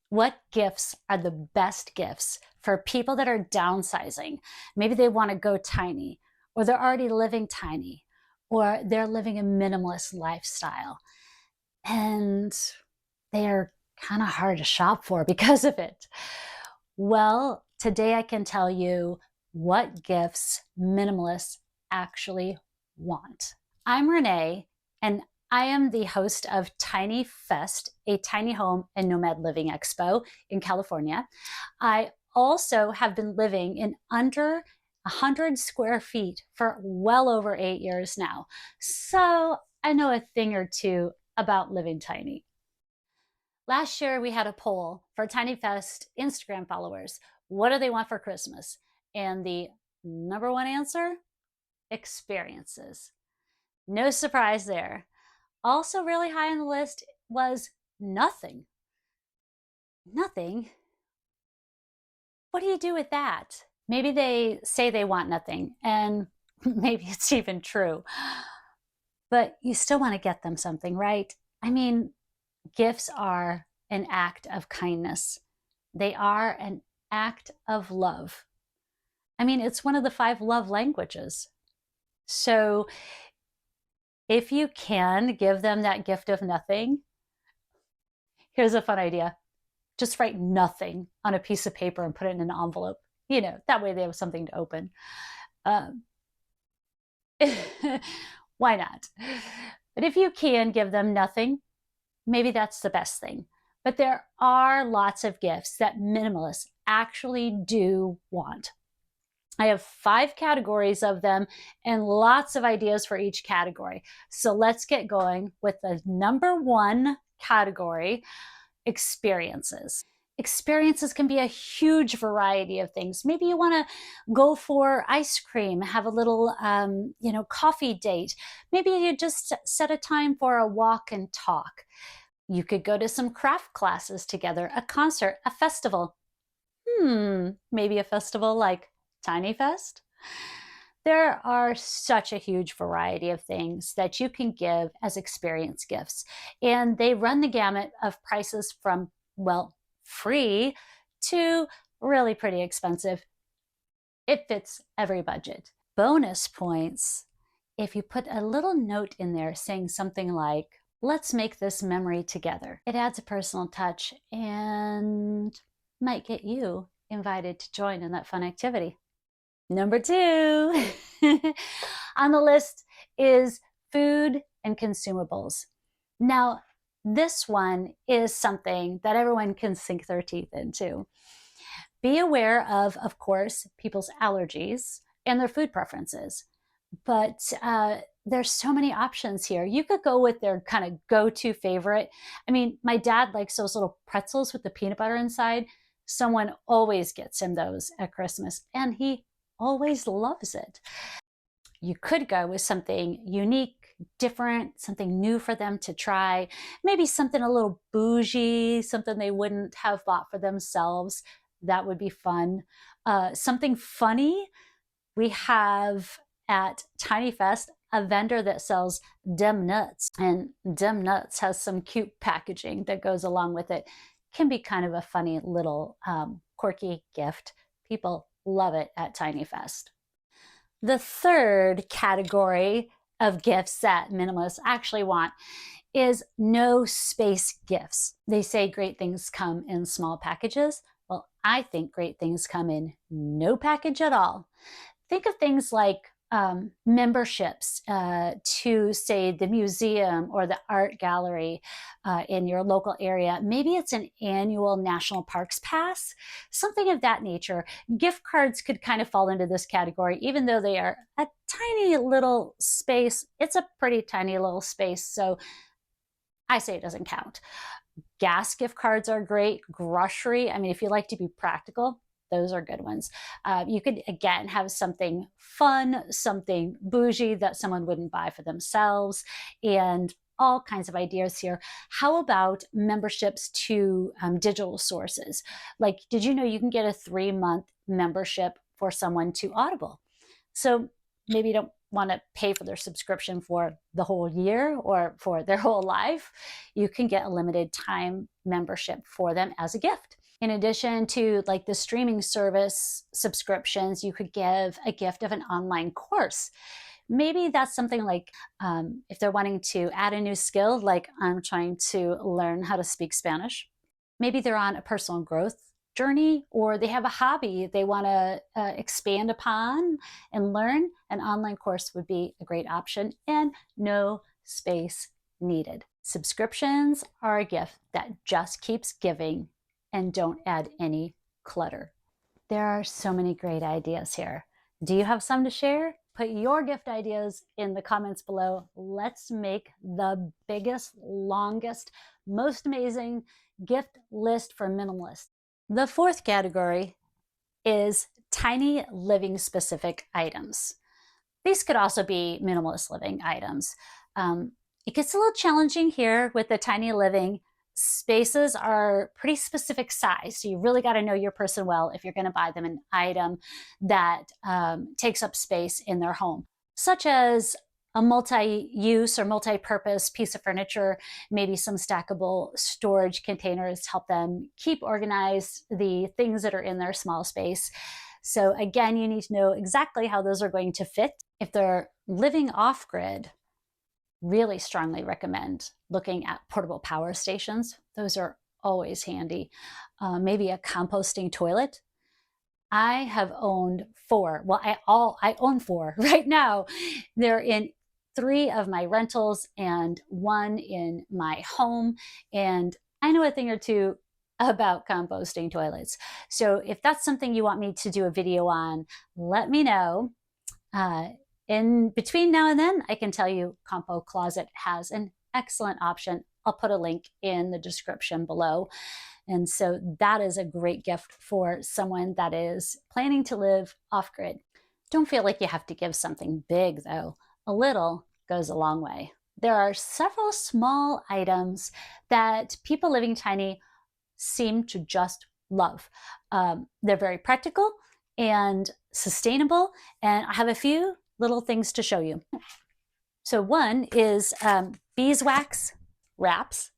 What gifts are the best gifts for people that are downsizing? Maybe they want to go tiny, or they're already living tiny, or they're living a minimalist lifestyle, and they're kind of hard to shop for because of it. Well, today I can tell you what gifts minimalists actually want. I'm Renee, and I am the host of Tiny Fest, a tiny home and nomad living expo in California. I also have been living in under 100 square feet for well over 8 years now. So I know a thing or two about living tiny. Last year, we had a poll for Tiny Fest Instagram followers. What do they want for Christmas? And the number one answer, experiences. No surprise there. Also, really high on the list was nothing. Nothing? What do you do with that? Maybe they say they want nothing, and maybe it's even true. But you still want to get them something, right? I mean, gifts are an act of kindness. They are an act of love. I mean, it's one of the 5 love languages. So if you can give them that gift of nothing, here's a fun idea. Just write nothing on a piece of paper and put it in an envelope. You know, that way they have something to open. Um, why not? But if you can give them nothing, maybe that's the best thing. But there are lots of gifts that minimalists actually do want. I have 5 categories of them and lots of ideas for each category. So let's get going with the number 1 category, experiences. Experiences can be a huge variety of things. Maybe you want to go for ice cream, have a little, coffee date. Maybe you just set a time for a walk and talk. You could go to some craft classes together, a concert, a festival. Maybe a festival like Tiny Fest. There are such a huge variety of things that you can give as experience gifts. And they run the gamut of prices from, well, free to really pretty expensive. It fits every budget. Bonus points if you put a little note in there saying something like, let's make this memory together. It adds a personal touch and might get you invited to join in that fun activity. Number 2 on the list is food and consumables. Now, this one is something that everyone can sink their teeth into. Be aware of course, people's allergies and their food preferences. But there's so many options here. You could go with their kind of go-to favorite. I mean, my dad likes those little pretzels with the peanut butter inside. Someone always gets him those at Christmas, and he always loves it. You could go with something unique, different, something new for them to try. Maybe something a little bougie, something they wouldn't have bought for themselves. That would be fun. Something funny. We have at Tiny Fest a vendor that sells Dem Nuts, and Dem Nuts has some cute packaging that goes along with it. Can be kind of a funny little quirky gift. People love it at Tiny Fest. The third category of gifts that minimalists actually want is no space gifts. They say great things come in small packages. Well, I think great things come in no package at all. Think of things like memberships to, say, the museum or the art gallery in your local area. Maybe it's an annual national parks pass, something of that nature. Gift cards could kind of fall into this category, even though they are a tiny little space. It's a pretty tiny little space, so I say it doesn't count. Gas gift cards are great. Grocery, I mean, if you like to be practical, those are good ones. You could, again, have something fun, something bougie that someone wouldn't buy for themselves, and all kinds of ideas here. How about memberships to digital sources? Like, did you know you can get a 3-month membership for someone to Audible? So maybe you don't want to pay for their subscription for the whole year or for their whole life, you can get a limited time membership for them as a gift. In addition to like the streaming service subscriptions, you could give a gift of an online course. Maybe that's something like if they're wanting to add a new skill, like I'm trying to learn how to speak Spanish. Maybe they're on a personal growth journey, or they have a hobby they want to expand upon and learn. An online course would be a great option, and no space needed. Subscriptions are a gift that just keeps giving and don't add any clutter. There are so many great ideas here. Do you have some to share? Put your gift ideas in the comments below. Let's make the biggest, longest, most amazing gift list for minimalists. The fourth category is tiny living specific items. These could also be minimalist living items. It gets a little challenging here with the tiny living. Spaces are pretty specific size, so you really got to know your person well if you're going to buy them an item that takes up space in their home, such as a multi-use or multi-purpose piece of furniture, maybe some stackable storage containers to help them keep organized the things that are in their small space. So again, you need to know exactly how those are going to fit. If they're living off-grid, really strongly recommend looking at portable power stations. Those are always handy. Maybe a composting toilet. I have owned 4. Well, I own 4 right now. They're in 3 of my rentals and 1 in my home. And I know a thing or two about composting toilets. So if that's something you want me to do a video on, let me know. In between now and then, I can tell you Compo Closet has an excellent option. I'll put a link in the description below. And so that is a great gift for someone that is planning to live off-grid. Don't feel like you have to give something big, though. A little goes a long way. There are several small items that people living tiny seem to just love. They're very practical and sustainable, and I have a few little things to show you. So one is beeswax wraps.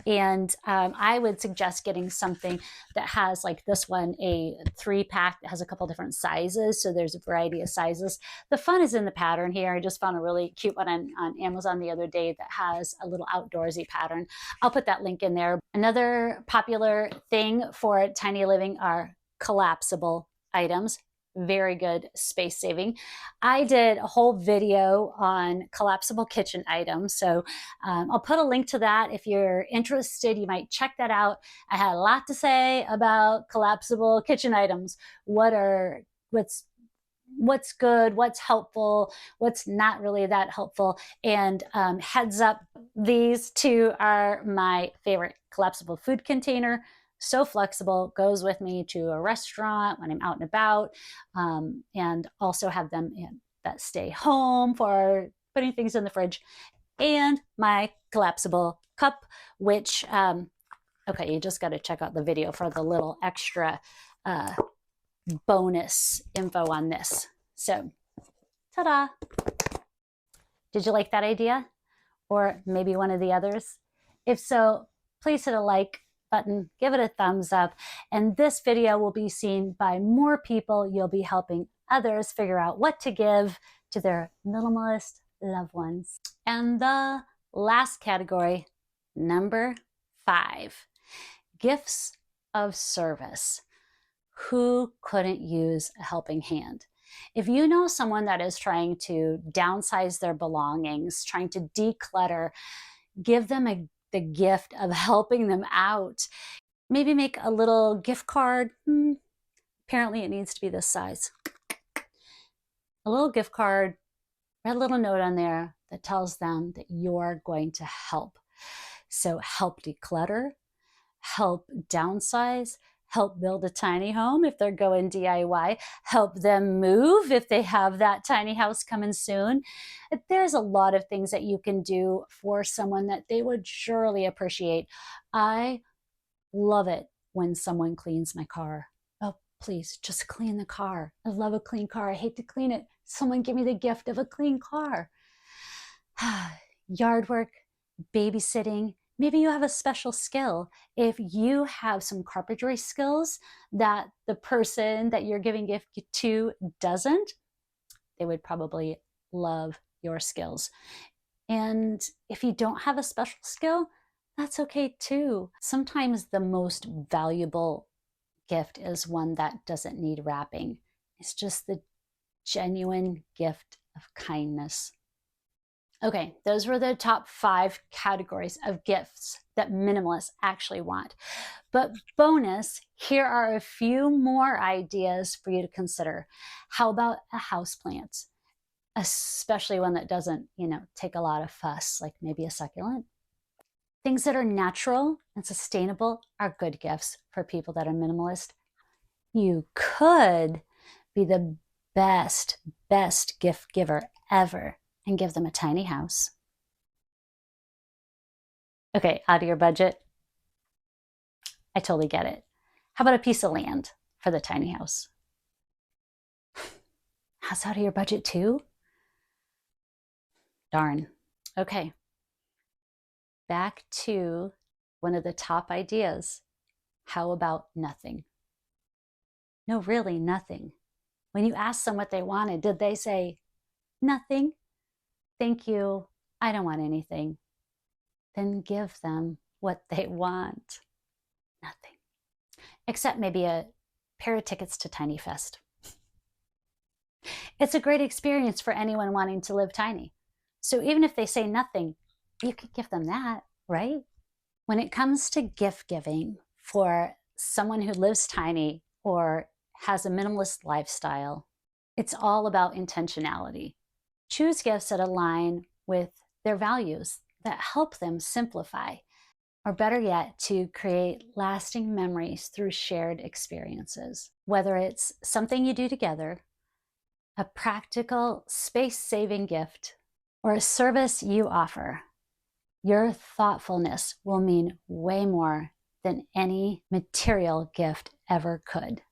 And I would suggest getting something that has, like this one, a 3-pack that has a couple different sizes. So there's a variety of sizes. The fun is in the pattern here. I just found a really cute one on Amazon the other day that has a little outdoorsy pattern. I'll put that link in there. Another popular thing for tiny living are collapsible items. Very good space saving. I did a whole video on collapsible kitchen items, so I'll put a link to that. If you're interested, you might check that out. I had a lot to say about collapsible kitchen items. What's good, what's helpful, what's not really that helpful. And heads up, these 2 are my favorite. Collapsible food container. So flexible, goes with me to a restaurant when I'm out and about, and also have them that stay home for putting things in the fridge. And my collapsible cup, which, okay, you just got to check out the video for the little extra bonus info on this. So, ta-da! Did you like that idea? Or maybe one of the others? If so, please hit a like button, give it a thumbs up, and this video will be seen by more people. You'll be helping others figure out what to give to their minimalist loved ones. And the last category, number 5, gifts of service. Who couldn't use a helping hand? If you know someone that is trying to downsize their belongings, trying to declutter, give them the gift of helping them out. Maybe make a little gift card. Apparently it needs to be this size. A little gift card, write a little note on there that tells them that you're going to help. So help declutter, help downsize, help build a tiny home if they're going DIY, help them move if they have that tiny house coming soon. There's a lot of things that you can do for someone that they would surely appreciate. I love it when someone cleans my car. Oh, Please just clean the car. I love a clean car. I hate to clean it. Someone give me the gift of a clean car. Yard work, babysitting. Maybe you have a special skill. If you have some carpentry skills that the person that you're giving gift to doesn't, they would probably love your skills. And if you don't have a special skill, that's okay too. Sometimes the most valuable gift is one that doesn't need wrapping. It's just the genuine gift of kindness. Okay, those were the top 5 categories of gifts that minimalists actually want. But bonus, here are a few more ideas for you to consider. How about a houseplant? Especially one that doesn't, take a lot of fuss, like maybe a succulent. Things that are natural and sustainable are good gifts for people that are minimalist. You could be the best gift giver ever and give them a tiny house. Okay, out of your budget? I totally get it. How about a piece of land for the tiny house? That's out of your budget too? Darn. Okay. Back to one of the top ideas. How about nothing? No, really, nothing. When you asked them what they wanted, did they say, nothing? Thank you. I don't want anything. Then give them what they want. Nothing. Except maybe a pair of tickets to Tiny Fest. It's a great experience for anyone wanting to live tiny. So even if they say nothing, you could give them that, right? When it comes to gift giving for someone who lives tiny or has a minimalist lifestyle, it's all about intentionality. Choose gifts that align with their values, that help them simplify, or better yet, to create lasting memories through shared experiences. Whether it's something you do together, a practical space-saving gift, or a service you offer, your thoughtfulness will mean way more than any material gift ever could.